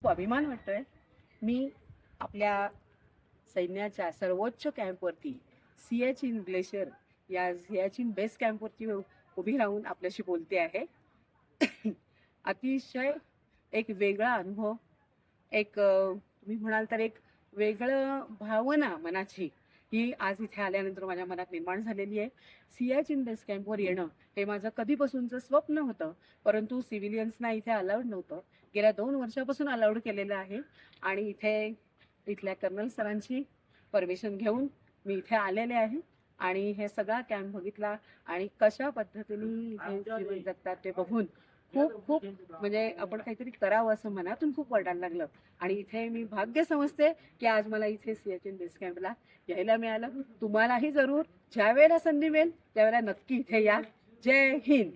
खूप अभिमान वाटतोय. मी आपल्या सैन्याच्या सर्वोच्च कॅम्पवरती सियाचीन ग्लेशियर या सियाचीन बेस कॅम्पवरती उभी राहून आपल्याशी बोलते आहे. अतिशय एक वेगळा अनुभव, तुम्ही म्हणाल तर एक वेगळं भावना मनाची ही आज इथे आल्यानंतर माझ्या मनात निर्माण झालेली आहे. सियाचीन बेस कॅम्पवर येणं हे माझं कधीपासूनचं स्वप्न होतं, परंतु सिव्हिलियन्सना इथे अलाउड नव्हतं. गेल्या 2 वर्षापासून अलाउड केलेलं आहे आणि इथल्या कर्नल सरांची परमिशन घेऊन मी इथे आलेले आहे आणि हे सगळा कॅम्प बघितला आणि कशा पद्धतीने इथे जीवन जगतात ते बघून खूप खूप म्हणजे आपण काहीतरी करावं असं मनातून खूप वाटायला लागलं. आणि इथे मी भाग्य समजते की आज मला इथे सियाचीन बेस कॅम्पला यायला मिळालं. तुम्हालाही जरूर ज्या वेळेला संधी मिळेल त्यावेळेला नक्की इथे या. जय हिंद.